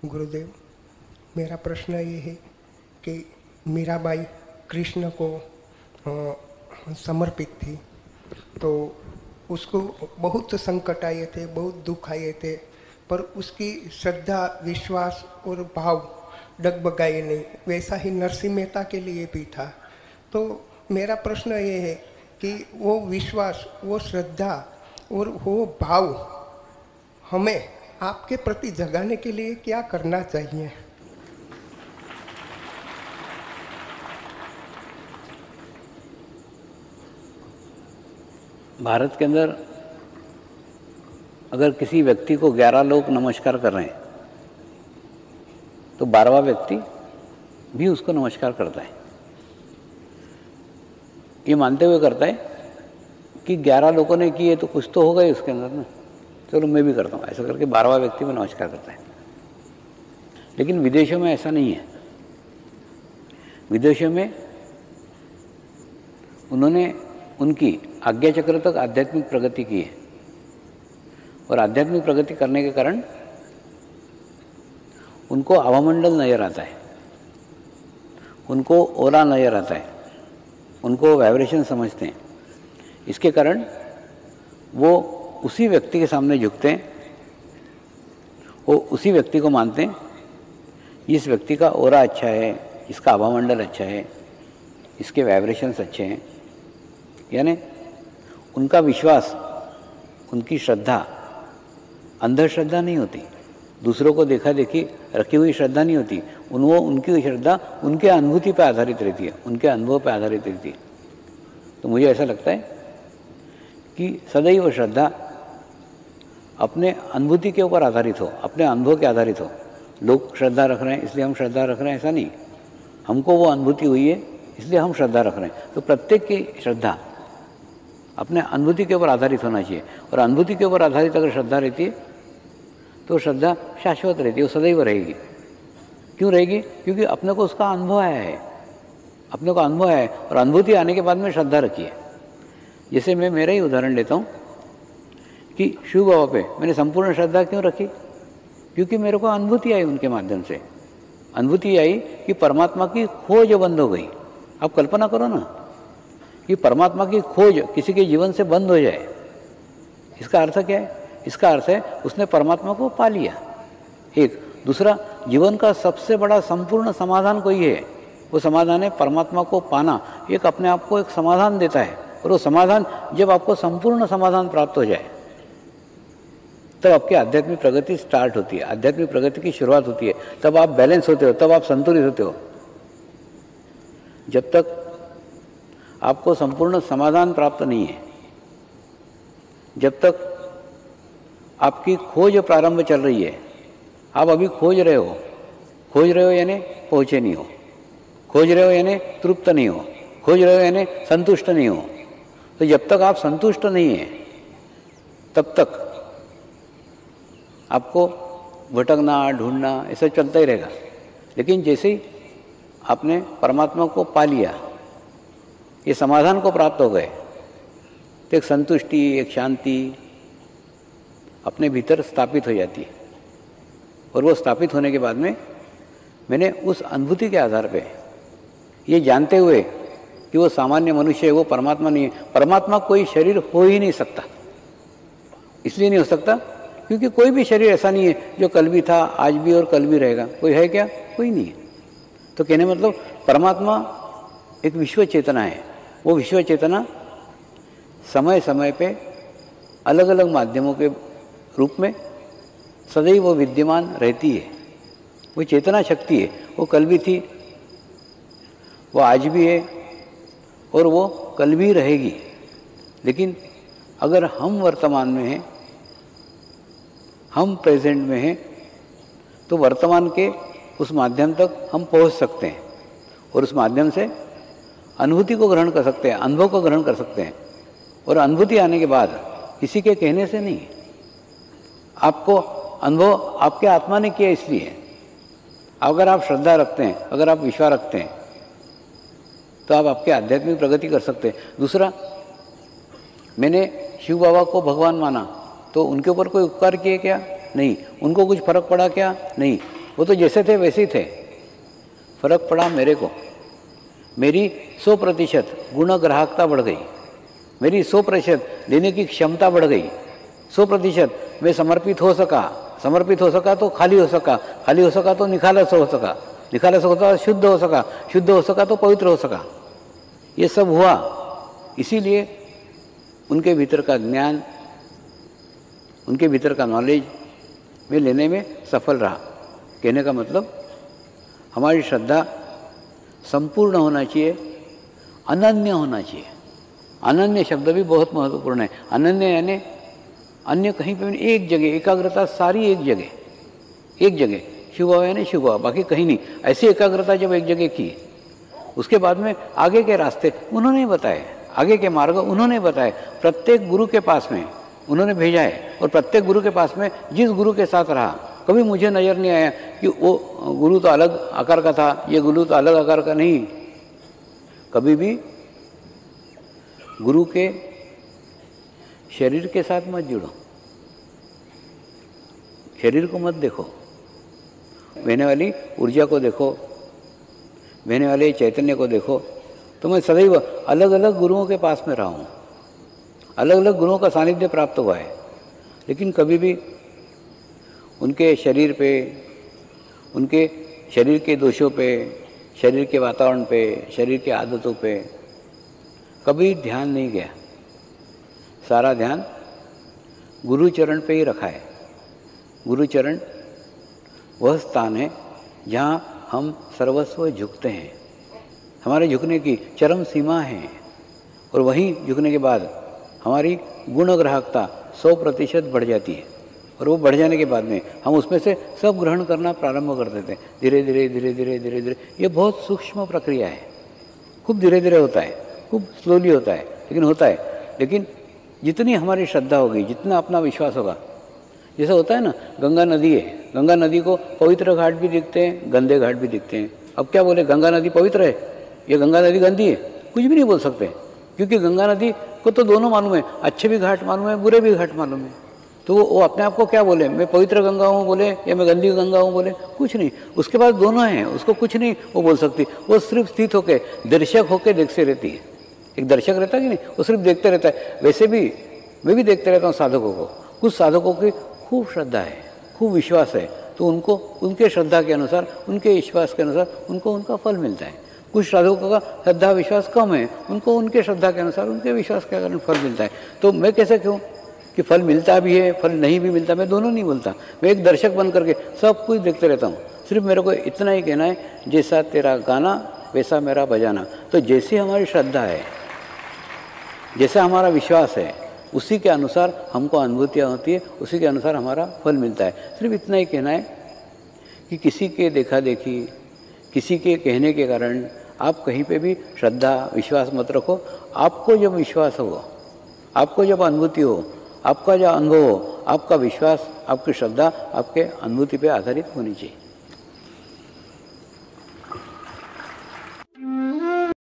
गुरुदेव, मेरा प्रश्न ये है कि मीराबाई कृष्ण को समर्पित थी, तो उसको बहुत संकट आए थे, बहुत दुख आए थे, पर उसकी श्रद्धा, विश्वास और भाव डगमगाए नहीं। वैसा ही नरसिंह मेहता के लिए भी था। तो मेरा प्रश्न ये है कि वो विश्वास, वो श्रद्धा और वो भाव हमें आपके प्रति जगाने के लिए क्या करना चाहिए? भारत के अंदर अगर किसी व्यक्ति को 11 लोग नमस्कार कर रहे हैं तो 12वां व्यक्ति भी उसको नमस्कार करता है। ये मानते हुए करता है कि 11 लोगों ने किए तो कुछ तो होगा ही उसके अंदर ना, चलो मैं भी करता हूँ। ऐसा करके 12वां व्यक्ति में नमस्कार करता है। लेकिन विदेशों में ऐसा नहीं है। विदेशों में उन्होंने उनकी आज्ञा चक्र तक आध्यात्मिक प्रगति की है, और आध्यात्मिक प्रगति करने के कारण उनको आभामंडल नजर आता है, उनको ओरा नजर आता है, उनको वाइब्रेशन समझते हैं। इसके कारण वो उसी व्यक्ति के सामने झुकते हैं, वो उसी व्यक्ति को मानते हैं, इस व्यक्ति का ओरा अच्छा है, इसका आभामंडल अच्छा है, इसके वाइब्रेशंस अच्छे हैं। यानी उनका विश्वास, उनकी श्रद्धा अंधश्रद्धा नहीं होती, दूसरों को देखा देखी रखी हुई श्रद्धा नहीं होती। उनकी श्रद्धा उनके अनुभूति पर आधारित रहती है, उनके अनुभव पर आधारित रहती है। तो मुझे ऐसा लगता है कि सदैव श्रद्धा अपने अनुभूति के ऊपर आधारित हो, अपने अनुभव के आधारित हो। लोग श्रद्धा रख रहे हैं इसलिए हम श्रद्धा रख रहे हैं, ऐसा नहीं। हमको वो अनुभूति हुई है इसलिए हम श्रद्धा रख रहे हैं। तो प्रत्येक की श्रद्धा अपने अनुभूति के ऊपर आधारित होना चाहिए, और अनुभूति के ऊपर आधारित अगर श्रद्धा रहती है तो श्रद्धा शाश्वत रहती है, वो सदैव रहेगी। क्यों रहेगी? क्योंकि अपने को उसका अनुभव आया है, अपने को अनुभव है, और अनुभूति आने के बाद में श्रद्धा रखी है। जैसे मैं मेरा ही उदाहरण लेता हूँ कि शिव बाबा पे मैंने संपूर्ण श्रद्धा क्यों रखी? क्योंकि मेरे को अनुभूति आई उनके माध्यम से। अनुभूति आई कि परमात्मा की खोज बंद हो गई। आप कल्पना करो ना कि परमात्मा की खोज किसी के जीवन से बंद हो जाए, इसका अर्थ क्या है? इसका अर्थ है उसने परमात्मा को पा लिया। एक दूसरा, जीवन का सबसे बड़ा संपूर्ण समाधान कोई है, वो समाधान है परमात्मा को पाना। एक अपने आप को एक समाधान देता है, और वो समाधान जब आपको संपूर्ण समाधान प्राप्त हो जाए तब आपकी आध्यात्मिक प्रगति स्टार्ट होती है, आध्यात्मिक प्रगति की शुरुआत होती है। तब आप बैलेंस होते हो, तब आप संतुलित होते हो। जब तक आपको संपूर्ण समाधान प्राप्त नहीं है, जब तक आपकी खोज प्रारंभ चल रही है, आप अभी खोज रहे हो यानी पहुँचे नहीं हो, खोज रहे हो यानी तृप्त नहीं हो, खोज रहे हो यानी संतुष्ट नहीं हो। तो जब तक आप संतुष्ट नहीं है तब तक आपको भटकना, ढूंढना ऐसा चलता ही रहेगा। लेकिन जैसे ही आपने परमात्मा को पा लिया, ये समाधान को प्राप्त हो गए, तो एक संतुष्टि, एक शांति अपने भीतर स्थापित हो जाती है। और वो स्थापित होने के बाद में मैंने उस अनुभूति के आधार पे, ये जानते हुए कि वो सामान्य मनुष्य है, वो परमात्मा नहीं है। परमात्मा कोई शरीर हो ही नहीं सकता। इसलिए नहीं हो सकता क्योंकि कोई भी शरीर ऐसा नहीं है जो कल भी था, आज भी और कल भी रहेगा। कोई है क्या? कोई नहीं है। तो कहने मतलब परमात्मा एक विश्व चेतना है। वो विश्व चेतना समय समय पे अलग अलग माध्यमों के रूप में सदैव वो विद्यमान रहती है। वो चेतना शक्ति है, वो कल भी थी, वो आज भी है, और वो कल भी रहेगी। लेकिन अगर हम वर्तमान में हैं, हम प्रेजेंट में हैं, तो वर्तमान के उस माध्यम तक हम पहुंच सकते हैं, और उस माध्यम से अनुभूति को ग्रहण कर सकते हैं, अनुभव को ग्रहण कर सकते हैं। और अनुभूति आने के बाद किसी के कहने से नहीं, आपको अनुभव आपके आत्मा ने किया। इसलिए अगर आप श्रद्धा रखते हैं, अगर आप विश्वास रखते हैं, तो आप आपके आध्यात्मिक प्रगति कर सकते हैं। दूसरा, मैंने शिव बाबा को भगवान माना तो उनके ऊपर कोई उपकार किए क्या? नहीं। उनको कुछ फर्क पड़ा क्या? नहीं। वो तो जैसे थे वैसे ही थे। फर्क पड़ा मेरे को, मेरी 100% गुणग्राहकता बढ़ गई, मेरी 100% लेने की क्षमता बढ़ गई, 100% मैं समर्पित हो सका तो खाली हो सका तो निखालस हो सका तो शुद्ध हो सका तो पवित्र हो सका। ये सब हुआ, इसीलिए उनके भीतर का ज्ञान, उनके भीतर का नॉलेज में लेने में सफल रहा। कहने का मतलब हमारी श्रद्धा संपूर्ण होना चाहिए, अनन्य होना चाहिए। अनन्य शब्द भी बहुत महत्वपूर्ण है। अनन्य यानी अन्य कहीं पे भी, एक जगह एकाग्रता, सारी एक जगह शुभ भाव यानी शुभ भाव, बाकी कहीं नहीं। ऐसी एकाग्रता जब एक जगह की, उसके बाद में आगे के रास्ते उन्होंने बताए, आगे के मार्ग उन्होंने बताए, प्रत्येक गुरु के पास में उन्होंने भेजा है। और प्रत्येक गुरु के पास में जिस गुरु के साथ रहा, कभी मुझे नज़र नहीं आया कि वो गुरु तो अलग आकार का था, ये गुरु तो अलग आकार का नहीं। कभी भी गुरु के शरीर के साथ मत जुड़ो, शरीर को मत देखो, बहने वाली ऊर्जा को देखो, बहने वाले चैतन्य को देखो। तो मैं सदैव अलग अलग गुरुओं के पास में रहा हूँ, अलग अलग गुरुओं का सानिध्य प्राप्त हुआ है, लेकिन कभी भी उनके शरीर पे, उनके शरीर के दोषों पे, शरीर के वातावरण पे, शरीर के आदतों पे कभी ध्यान नहीं गया। सारा ध्यान गुरुचरण पे ही रखा है। गुरुचरण वह स्थान है जहाँ हम सर्वस्व झुकते हैं, हमारे झुकने की चरम सीमा है। और वहीं झुकने के बाद हमारी गुणग्राहकता 100% बढ़ जाती है। और वो बढ़ जाने के बाद में हम उसमें से सब ग्रहण करना प्रारंभ कर देते हैं, धीरे धीरे धीरे धीरे धीरे धीरे। ये बहुत सूक्ष्म प्रक्रिया है, खूब धीरे धीरे होता है, खूब स्लोली होता है, लेकिन होता है। लेकिन जितनी हमारी श्रद्धा होगी, जितना अपना विश्वास होगा, जैसा होता है ना, गंगा नदी है, गंगा नदी को पवित्र घाट भी दिखते हैं, गंदे घाट भी दिखते हैं। अब क्या बोले, गंगा नदी पवित्र है या गंगा नदी गंदी है? कुछ भी नहीं बोल सकते, क्योंकि गंगा नदी को तो दोनों मालूम है, अच्छे भी घाट मालूम है, बुरे भी घाट मालूम है। तो वो अपने आप को क्या बोले, मैं पवित्र गंगा हूँ बोले या मैं गंदी गंगा हूँ बोले? कुछ नहीं, उसके पास दोनों हैं, उसको कुछ नहीं वो बोल सकती। वो सिर्फ स्थित होकर, दर्शक होकर देखते रहती है। एक दर्शक रहता है कि नहीं, वो सिर्फ देखते रहता है। वैसे भी मैं भी देखते रहता हूँ साधकों को। कुछ साधकों की खूब श्रद्धा है, खूब विश्वास है, तो उनको उनके श्रद्धा के अनुसार, उनके विश्वास के अनुसार उनको उनका फल मिलता है। कुछ साधकों का श्रद्धा विश्वास कम है, उनको उनके श्रद्धा के अनुसार, उनके विश्वास के कारण फल मिलता है। तो मैं कैसे कहूँ कि फल मिलता भी है, फल नहीं भी मिलता? मैं दोनों नहीं बोलता, मैं एक दर्शक बन करके सब कुछ देखते रहता हूँ। सिर्फ मेरे को इतना ही कहना है, जैसा तेरा गाना वैसा मेरा बजाना। तो जैसी हमारी श्रद्धा है, जैसा हमारा विश्वास है, उसी के अनुसार हमको अनुभूतियाँ होती है, उसी के अनुसार हमारा फल मिलता है। सिर्फ इतना ही कहना है कि किसी के देखा देखी, किसी के कहने के कारण आप कहीं पे भी श्रद्धा विश्वास मत रखो। आपको जब विश्वास हो, आपको जब अनुभूति हो, आपका जो अनुभव हो, आपका विश्वास, आपकी श्रद्धा आपके अनुभूति पे आधारित होनी चाहिए।